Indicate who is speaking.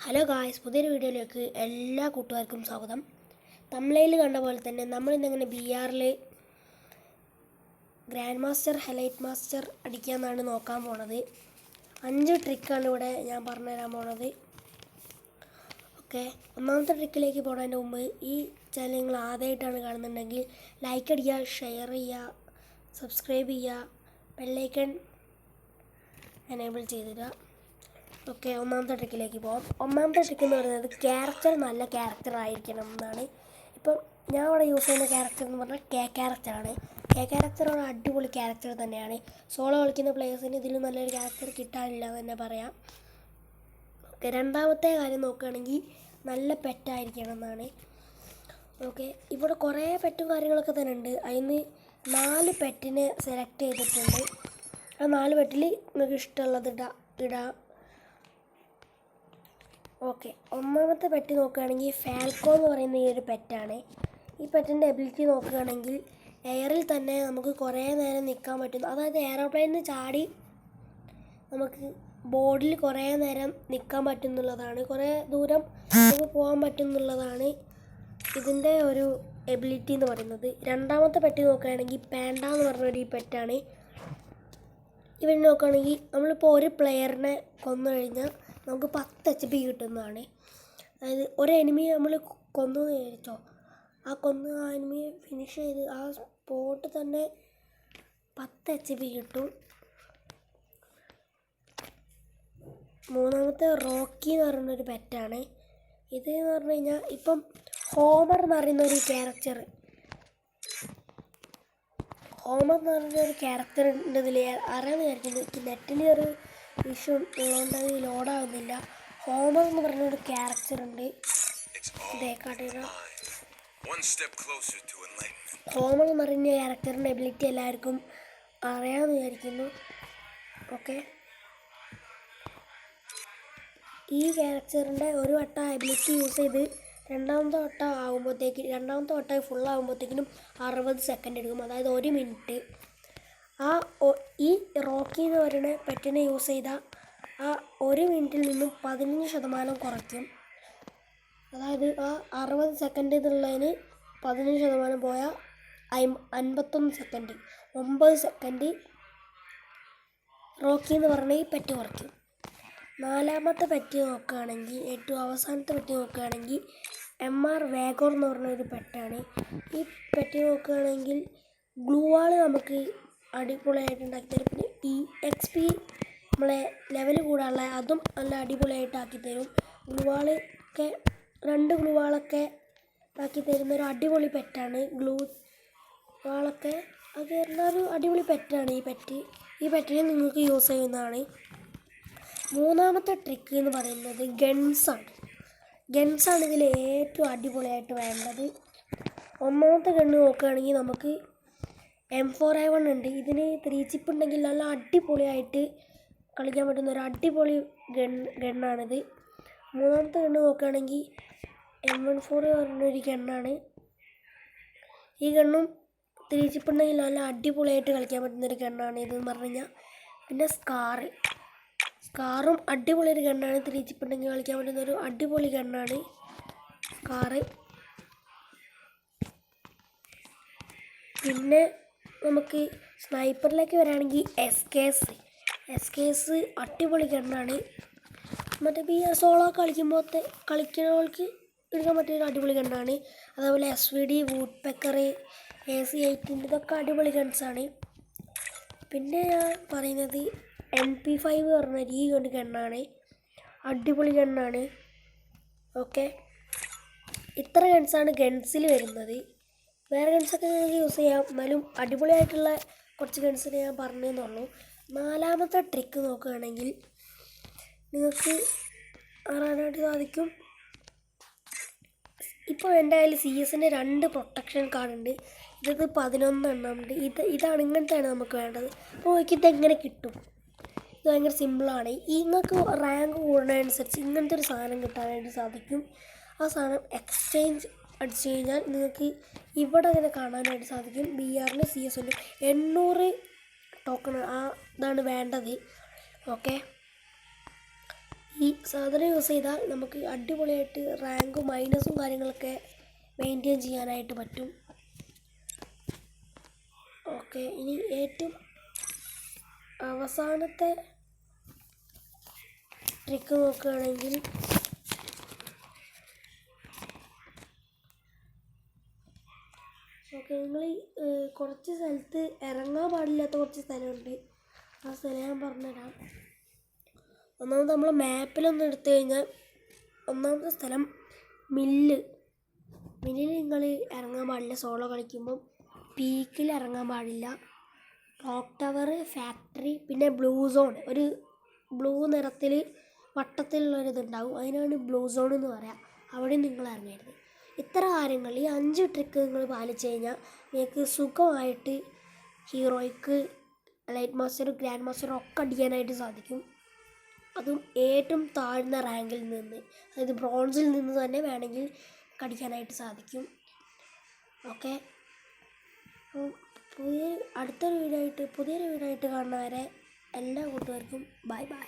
Speaker 1: Hello guys, പുതിയൊരു വീഡിയോയിലേക്ക് എല്ലാ കൂട്ടുകാർക്കും സ്വാഗതം. തംബ്നെയിൽ കണ്ട പോലെ തന്നെ നമ്മളിന്നിങ്ങനെ BR grand master highlight master അടിക്കാമെന്നാണ് നോക്കാൻ പോണത്. 5 ട്രിക്കാണ് ഇവിടെ ഞാൻ പറഞ്ഞുതരാൻ പോണത്. ഓക്കെ, ഒന്നാമത്തെ ട്രിക്കിലേക്ക് പോകുന്നതിന് മുമ്പ് ഈ ചാനൽ നിങ്ങൾ ആദ്യമായിട്ടാണ് കാണുന്നുണ്ടെങ്കിൽ ലൈക്ക് അടിക്കുക, ഷെയർ ചെയ്യുക, സബ്സ്ക്രൈബ് ചെയ്യുക, ബെല്ലൈക്കൺ എനേബിൾ ചെയ്തിടുക. ഓക്കെ, ഒന്നാമത്തെ ട്രിക്കിലേക്ക് പോകാം. ഒന്നാമത്തെ ട്രിക്ക് എന്ന് പറയുന്നത് ക്യാരക്ടർ നല്ല ക്യാരക്ടർ ആയിരിക്കണം എന്നാണ്. ഇപ്പം ഞാൻ ഇവിടെ യൂസ് ചെയ്യുന്ന ക്യാരക്ടർ എന്ന് പറഞ്ഞാൽ ക്യാരക്ടറാണ്. ക്യാരക്ടർ ഒരു അടിപൊളി ക്യാരക്ടർ തന്നെയാണ്. സോളോ കളിക്കുന്ന പ്ലേയേഴ്സിന് ഇതിലും നല്ലൊരു ക്യാരക്ടർ കിട്ടാനില്ല എന്ന് തന്നെ പറയാം. ഓക്കെ, രണ്ടാമത്തെ കാര്യം നോക്കുകയാണെങ്കിൽ നല്ല പെറ്റായിരിക്കണം എന്നാണ്. ഓക്കെ, ഇവിടെ കുറേ പെറ്റും കാര്യങ്ങളൊക്കെ തന്നെ ഉണ്ട്. അതിന് 4 പെറ്റിനെ സെലക്ട് ചെയ്തിട്ടുണ്ട്. ആ 4 പെറ്റിൽ നിങ്ങൾക്ക് ഇഷ്ടമുള്ളത് ഇടാം. ഓക്കെ, ഒന്നാമത്തെ പെറ്റ് നോക്കുകയാണെങ്കിൽ ഫാൽക്കോ എന്ന് പറയുന്ന ഈ ഒരു പെറ്റാണ്. ഈ പെറ്റിൻ്റെ എബിലിറ്റി നോക്കുകയാണെങ്കിൽ എയറിൽ തന്നെ നമുക്ക് കുറേ നേരം നിൽക്കാൻ പറ്റുന്നു. അതായത് എയറോപ്ലെയിനിൽ നിന്ന് ചാടി നമുക്ക് ബോർഡിൽ കുറേ നേരം നിൽക്കാൻ പറ്റുന്നുള്ളതാണ്, കുറേ ദൂരം നമുക്ക് പോകാൻ പറ്റുന്നുള്ളതാണ് ഇതിൻ്റെ ഒരു എബിലിറ്റി എന്ന് പറയുന്നത്. രണ്ടാമത്തെ പെറ്റ് നോക്കുകയാണെങ്കിൽ പാൻഡ എന്ന് പറഞ്ഞൊരു ഈ പെറ്റാണ്. ഇവർ നോക്കുകയാണെങ്കിൽ നമ്മളിപ്പോൾ ഒരു പ്ലെയറിനെ കൊന്നു കഴിഞ്ഞാൽ നമുക്ക് 10 HP കിട്ടുന്നതാണ്. അതായത് ഒരു എനിമി നമ്മൾ കൊന്നു വിചാരിച്ചോ, ആ എനിമിയെ ഫിനിഷ് ചെയ്ത് ആ സ്പോട്ട് തന്നെ 10 HP കിട്ടും. മൂന്നാമത്തെ റോക്കി എന്ന് പറയുന്നൊരു പെറ്റാണ്. ഇത് എന്ന് പറഞ്ഞു കഴിഞ്ഞാൽ ഇപ്പം ഹോമർ എന്ന് പറയുന്നൊരു ക്യാരക്ടർ ഉണ്ട്. ഇതിൽ അറിയാമെന്ന് വിചാരിക്കുന്നത് നെറ്റിൽ ഒരു ഇഷ്യൂ ഉള്ളതുകൊണ്ട് അത് ലോഡാകുന്നില്ല. ഹോമർ എന്ന് പറഞ്ഞൊരു ക്യാരക്ടർ ഉണ്ട്. ഹോമർ എന്ന് പറഞ്ഞ ക്യാരക്ടറിൻ്റെ എബിലിറ്റി എല്ലാവർക്കും അറിയാമെന്ന് വിചാരിക്കുന്നു. ഓക്കെ, ഈ ക്യാരക്ടറിൻ്റെ ഒരു വട്ടം എബിലിറ്റി യൂസ് ചെയ്ത് രണ്ടാമത്തെ വട്ടം ഫുള്ളാകുമ്പോഴത്തേക്കിനും 60 സെക്കൻഡ് എടുക്കും. അതായത് 1 മിനിറ്റ്. ഈ റോക്കി എന്ന് പറയുന്ന പെറ്റിനെ യൂസ് ചെയ്താൽ ആ 1 മിനിറ്റിൽ നിന്നും 15% കുറയ്ക്കും. അതായത് ആ 60 സെക്കൻഡ് എന്നുള്ളതിന് 15% പോയാൽ 51 സെക്കൻഡ്, 9 സെക്കൻഡ് റോക്കി എന്ന് പറഞ്ഞ ഈ പെറ്റ് കുറയ്ക്കും. നാലാമത്തെ പെറ്റ് നോക്കുകയാണെങ്കിൽ, ഏറ്റവും അവസാനത്തെ പെറ്റ് നോക്കുകയാണെങ്കിൽ MR വേഗോർ എന്ന് പറഞ്ഞൊരു പെറ്റാണ്. ഈ പെറ്റ് നോക്കുകയാണെങ്കിൽ ഗ്ലൂ വാൾ നമുക്ക് അടിപൊളിയായിട്ട് ഉണ്ടാക്കിത്തരും. പിന്നെ EXP നമ്മളെ ലെവൽ കൂടാനുള്ള അതും നല്ല അടിപൊളിയായിട്ട് ആക്കിത്തരും. ഗ്ലൂവാളൊക്കെ 2 ഗ്ലൂവാളൊക്കെ ആക്കി തരുന്നൊരു അടിപൊളി പെറ്റാണ്. ഗ്ലൂ വാളൊക്കെ അത് ഒരു അടിപൊളി പെറ്റാണ് ഈ പെറ്റിനെ നിങ്ങൾക്ക് യൂസ് ചെയ്യുന്നതാണ്. മൂന്നാമത്തെ ട്രിക്ക് എന്ന് പറയുന്നത് ഗൺസാണ് ഇതിൽ ഏറ്റവും അടിപൊളിയായിട്ട് വേണ്ടത്. ഒന്നാമത്തെ ഗണ്ണ് നോക്കുകയാണെങ്കിൽ നമുക്ക് M4A1 ഉണ്ട്. ഇതിന് 3 ചിപ്പ് ഉണ്ടെങ്കിൽ നല്ല അടിപൊളിയായിട്ട് കളിക്കാൻ പറ്റുന്ന ഒരു അടിപൊളി ഗണ്ണാണിത്. മൂന്നാമത്തെ ഗണ്ണ് നോക്കുകയാണെങ്കിൽ M14 പറഞ്ഞൊരു ഗണ്ണാണ്. ഈ ഗണ്ണും 3 ചിപ്പ് ഉണ്ടെങ്കിൽ നല്ല അടിപൊളിയായിട്ട് കളിക്കാൻ പറ്റുന്നൊരു ഗണ്ണാണ് ഇതെന്ന് പറഞ്ഞു കഴിഞ്ഞാൽ. പിന്നെ സ്കാറും അടിപൊളി ഒരു ഗണ്ണാണ്. 3 ചിപ്പ് ഉണ്ടെങ്കിൽ കളിക്കാൻ പറ്റുന്നൊരു അടിപൊളി ഗണ്ണാണ് സ്കാറ്. പിന്നെ നമുക്ക് സ്നൈപ്പറിലേക്ക് വരികയാണെങ്കിൽ SKS അടിപൊളി ഗണ്ണാണ്. മറ്റേ സോളോ കളിക്കുന്നവർക്ക് എടുക്കാൻ പറ്റിയൊരു അടിപൊളി ഗണ്ണാണ്. അതേപോലെ SVD, വൂഡ് പെക്കർ, AC-18 ഇതൊക്കെ അടിപൊളി ഗൺസാണ്. പിന്നെ ഞാൻ പറയുന്നത് MP5 പറഞ്ഞ ഈ ഒരു ഗണ്ണാണ്, അടിപൊളി ഗണ്ണാണ്. ഓക്കെ, ഇത്ര ഗൺസിൽ വരുന്നത്. വേറെ ഗൺസൊക്കെ നിങ്ങൾക്ക് യൂസ് ചെയ്യാം, എന്നാലും അടിപൊളിയായിട്ടുള്ള കുറച്ച് ഗൺസിന് ഞാൻ പറഞ്ഞതെന്നുള്ളൂ. നാലാമത്തെ ട്രിക്ക് നോക്കുകയാണെങ്കിൽ നിങ്ങൾക്ക് അറിയാനായിട്ട് സാധിക്കും. ഇപ്പോൾ എൻ്റെ കയ്യിൽ CS-ൻ്റെ 2 പ്രൊട്ടക്ഷൻ കാർഡുണ്ട്. ഇത് 11 എണ്ണം ഉണ്ട്. ഇതാണ് ഇങ്ങനത്തെയാണ് നമുക്ക് വേണ്ടത്. അപ്പോൾ ഇതെങ്ങനെ കിട്ടും? ഇത് ഭയങ്കര സിമ്പിളാണ്. നിങ്ങൾക്ക് റാങ്ക് കൂടുന്നതനുസരിച്ച് ഇങ്ങനത്തെ ഒരു സാധനം കിട്ടാനായിട്ട് സാധിക്കും. ആ സാധനം എക്സ്ചേഞ്ച് അടിച്ചു കഴിഞ്ഞാൽ നിങ്ങൾക്ക് ഇവിടെ അങ്ങനെ കാണാനായിട്ട് സാധിക്കും. BR CS-ൻ്റെ 800 ടോക്കൺ ഇതാണ് വേണ്ടത്. ഓക്കെ, ഈ സാധനം യൂസ് ചെയ്താൽ നമുക്ക് അടിപൊളിയായിട്ട് റാങ്കും മൈനസും കാര്യങ്ങളൊക്കെ മെയിൻറ്റെയിൻ ചെയ്യാനായിട്ട് പറ്റും. ഓക്കെ, ഇനി ഏറ്റവും അവസാനത്തെ ട്രിക്ക് നോക്കുകയാണെങ്കിൽ ഓക്കെ, നിങ്ങൾ കുറച്ച് സ്ഥലത്ത് ഇറങ്ങാൻ പാടില്ലാത്ത കുറച്ച് സ്ഥലമുണ്ട്. ആ സ്ഥലം ഞാൻ പറഞ്ഞുതരാം. ഒന്നാമത് നമ്മൾ മാപ്പിലൊന്ന് എടുത്തു കഴിഞ്ഞാൽ ഒന്നാമത്തെ സ്ഥലം മില്ലിൽ നിങ്ങൾ ഇറങ്ങാൻ പാടില്ല. സോളോ കളിക്കുമ്പം പീക്കിൽ ഇറങ്ങാൻ പാടില്ല. ക്ലോക്ക് ടവർ, ഫാക്ടറി, പിന്നെ ബ്ലൂ സോൺ, ഒരു ബ്ലൂ നിറത്തിൽ വട്ടത്തിലുള്ളൊരിതുണ്ടാവും, അതിനാണ് ബ്ലൂ സോൺ എന്ന് പറയാം. അവിടെ നിങ്ങൾ ഇറങ്ങരുത്. ഇത്ര കാര്യങ്ങൾ, ഈ 5 ട്രിക്ക് നിങ്ങൾ പാലിച്ചു കഴിഞ്ഞാൽ നിങ്ങൾക്ക് സുഖമായിട്ട് ഹീറോയ്ക്ക്, ലൈറ്റ് മാസ്റ്റർ, ഗ്രാൻഡ് മാസ്റ്റർ ഒക്കെ അടിക്കാനായിട്ട് സാധിക്കും. അതും ഏറ്റവും താഴ്ന്ന റാങ്കിൽ നിന്ന്, അതായത് ബ്രോൺസിൽ നിന്ന് തന്നെ വേണമെങ്കിൽ കടിക്കാനായിട്ട് സാധിക്കും. ഓക്കെ, പുതിയൊരു വീഡിയോ ആയിട്ട് കാണുന്നവരെ എല്ലാ കൂട്ടുകാർക്കും ബൈ ബൈ.